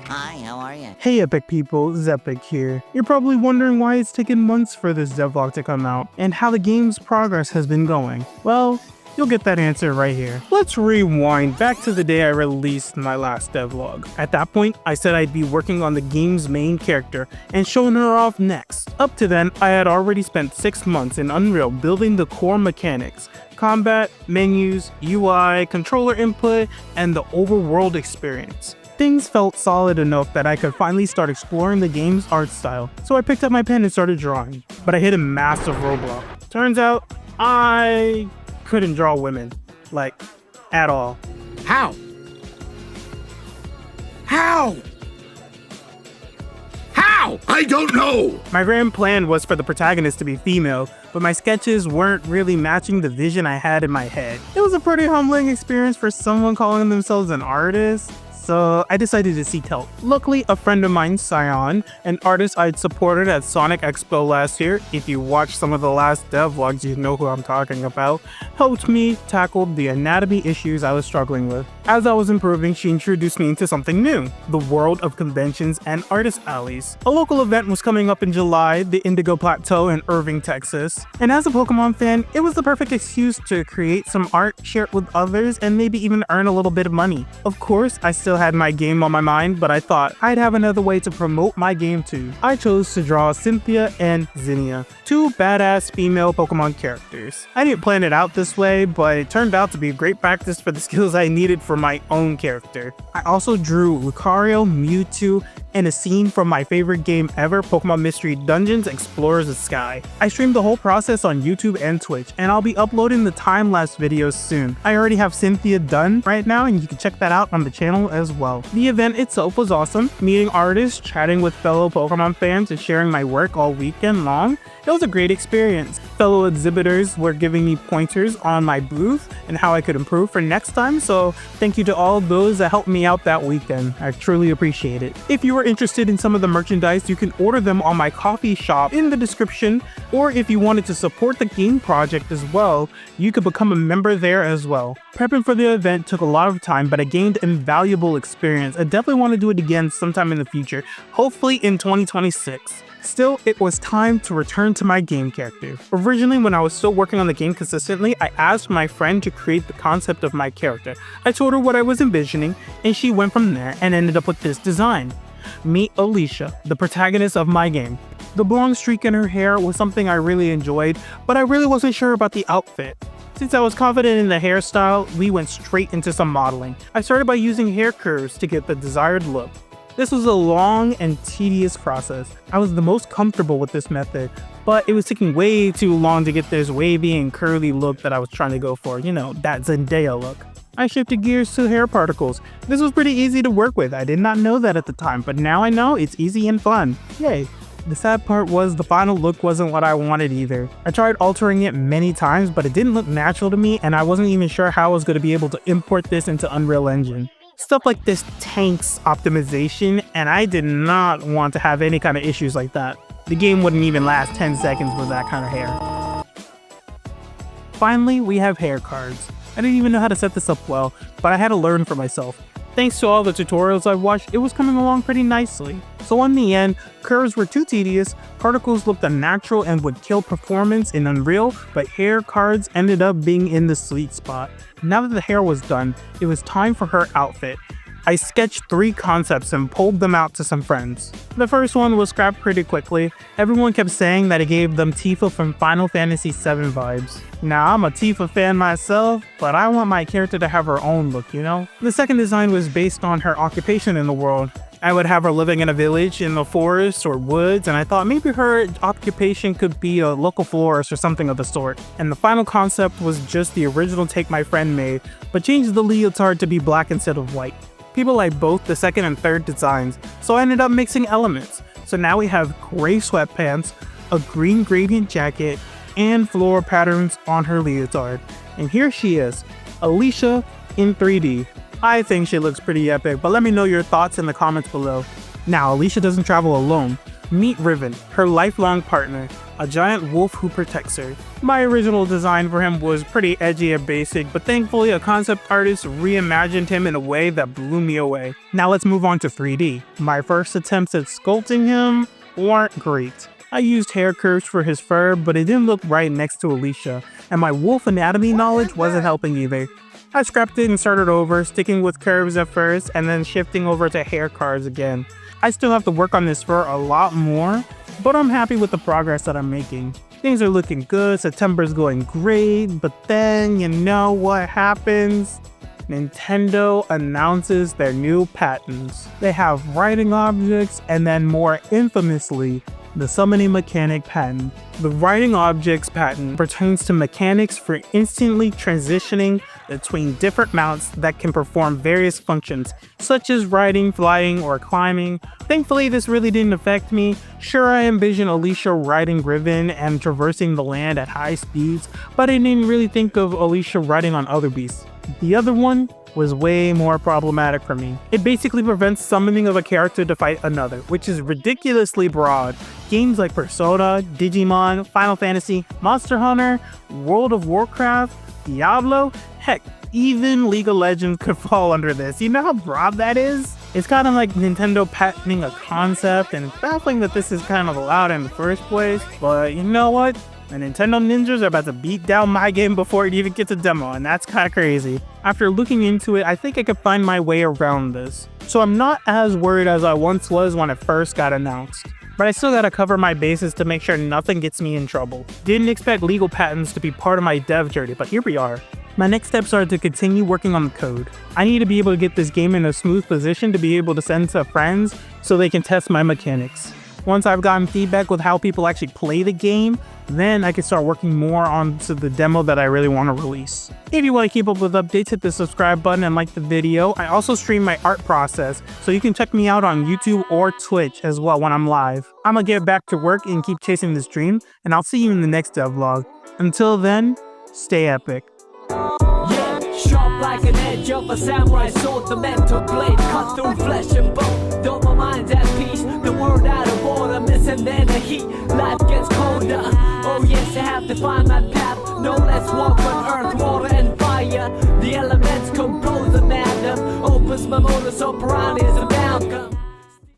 Hi, how are you? Hey Epic people, Zepic here. You're probably wondering why it's taken months for this devlog to come out, and how the game's progress has been going. Well, you'll get that answer right here. Let's rewind back to the day I released my last devlog. At that point, I said I'd be working on the game's main character and showing her off next. Up to then, I had already spent 6 months in Unreal building the core mechanics, combat, menus, UI, controller input, and the overworld experience. Things felt solid enough that I could finally start exploring the game's art style, so I picked up my pen and started drawing. But I hit a massive roadblock. Turns out, I couldn't draw women. Like, at all. How? How? How? I don't know! My grand plan was for the protagonist to be female, but my sketches weren't really matching the vision I had in my head. It was a pretty humbling experience for someone calling themselves an artist, so I decided to seek help. Luckily, a friend of mine, Sion, an artist I'd supported at Sonic Expo last year, if you watched some of the last devlogs you know who I'm talking about, helped me tackle the anatomy issues I was struggling with. As I was improving, she introduced me into something new, the world of conventions and artist alleys. A local event was coming up in July, the Indigo Plateau in Irving, Texas, and as a Pokemon fan, it was the perfect excuse to create some art, share it with others, and maybe even earn a little bit of money. Of course, I still had my game on my mind, but I thought I'd have another way to promote my game too. I chose to draw Cynthia and Zinnia, two badass female Pokemon characters. I didn't plan it out this way, but it turned out to be great practice for the skills I needed for my own character. I also drew Lucario, Mewtwo, and a scene from my favorite game ever, Pokemon Mystery Dungeons Explorers of Sky. I streamed the whole process on YouTube and Twitch, and I'll be uploading the time-lapse videos soon. I already have Cynthia done right now, and you can check that out on the channel as well. The event itself was awesome, meeting artists, chatting with fellow Pokemon fans, and sharing my work all weekend long. It was a great experience. Fellow exhibitors were giving me pointers on my booth and how I could improve for next time, so thank you to all of those that helped me out that weekend. I truly appreciate it. If you are interested in some of the merchandise, you can order them on my coffee shop in the description, or if you wanted to support the game project as well, you could become a member there as well. Prepping for the event took a lot of time, but I gained invaluable experience. I definitely want to do it again sometime in the future, hopefully in 2026. Still, it was time to return to my game character. Originally, when I was still working on the game consistently, I asked my friend to create the concept of my character. I told her what I was envisioning, and she went from there and ended up with this design. Meet Alicia, the protagonist of my game. The blonde streak in her hair was something I really enjoyed, but I really wasn't sure about the outfit. Since I was confident in the hairstyle, we went straight into some modeling. I started by using hair curves to get the desired look. This was a long and tedious process. I was the most comfortable with this method, but it was taking way too long to get this wavy and curly look that I was trying to go for, you know, that Zendaya look. I shifted gears to hair particles. This was pretty easy to work with. I did not know that at the time, but now I know it's easy and fun. Yay. The sad part was the final look wasn't what I wanted either. I tried altering it many times, but it didn't look natural to me, and I wasn't even sure how I was going to be able to import this into Unreal Engine. Stuff like this tanks optimization, and I did not want to have any kind of issues like that. The game wouldn't even last 10 seconds with that kind of hair. Finally, we have hair cards. I didn't even know how to set this up well, but I had to learn for myself. Thanks to all the tutorials I watched, it was coming along pretty nicely. So in the end, curves were too tedious, particles looked unnatural and would kill performance in Unreal, but hair cards ended up being in the sweet spot. Now that the hair was done, it was time for her outfit. I sketched 3 concepts and pulled them out to some friends. The first one was scrapped pretty quickly. Everyone kept saying that it gave them Tifa from Final Fantasy VII vibes. Now, I'm a Tifa fan myself, but I want my character to have her own look, you know? The second design was based on her occupation in the world. I would have her living in a village, in the forest, or woods, and I thought maybe her occupation could be a local florist or something of the sort. And the final concept was just the original take my friend made, but changed the leotard to be black instead of white. People like both the second and third designs, so I ended up mixing elements. So now we have gray sweatpants, a green gradient jacket, and floral patterns on her leotard. And here she is, Alicia in 3D. I think she looks pretty epic, but let me know your thoughts in the comments below. Now, Alicia doesn't travel alone. Meet Rivin, her lifelong partner, a giant wolf who protects her. My original design for him was pretty edgy and basic, but thankfully a concept artist reimagined him in a way that blew me away. Now let's move on to 3D. My first attempts at sculpting him weren't great. I used hair curves for his fur, but it didn't look right next to Alicia, and my wolf anatomy knowledge wasn't helping either. I scrapped it and started over, sticking with curves at first and then shifting over to hair carves again. I still have to work on this fur a lot more, but I'm happy with the progress that I'm making. Things are looking good, September's going great, but then you know what happens? Nintendo announces their new patents. They have writing objects and then more infamously, the summoning mechanic patent. The writing objects patent pertains to mechanics for instantly transitioning between different mounts that can perform various functions, such as riding, flying, or climbing. Thankfully, this really didn't affect me. Sure, I envision Alicia riding Rivin and traversing the land at high speeds, but I didn't really think of Alicia riding on other beasts. The other one was way more problematic for me. It basically prevents summoning of a character to fight another, which is ridiculously broad. Games like Persona, Digimon, Final Fantasy, Monster Hunter, World of Warcraft, Diablo, heck, even League of Legends could fall under this. You know how broad that is? It's kind of like Nintendo patenting a concept, and it's baffling that this is kind of allowed in the first place, but you know what? The Nintendo ninjas are about to beat down my game before it even gets a demo, and that's kind of crazy. After looking into it, I think I could find my way around this. So I'm not as worried as I once was when it first got announced. But I still gotta cover my bases to make sure nothing gets me in trouble. Didn't expect legal patents to be part of my dev journey, but here we are. My next steps are to continue working on the code. I need to be able to get this game in a smooth position to be able to send to friends so they can test my mechanics. Once I've gotten feedback with how people actually play the game, then I can start working more onto the demo that I really want to release. If you want to keep up with updates, hit the subscribe button and like the video. I also stream my art process, so you can check me out on YouTube or Twitch as well when I'm live. I'm gonna get back to work and keep chasing this dream, and I'll see you in the next devlog. Until then, stay epic. Sharp like an edge of a samurai sword, the mental blade cut through flesh and bone. Though my mind's at peace, the world out of order, missing then the heat. Life gets colder. Oh yes, I have to find my path. No less walk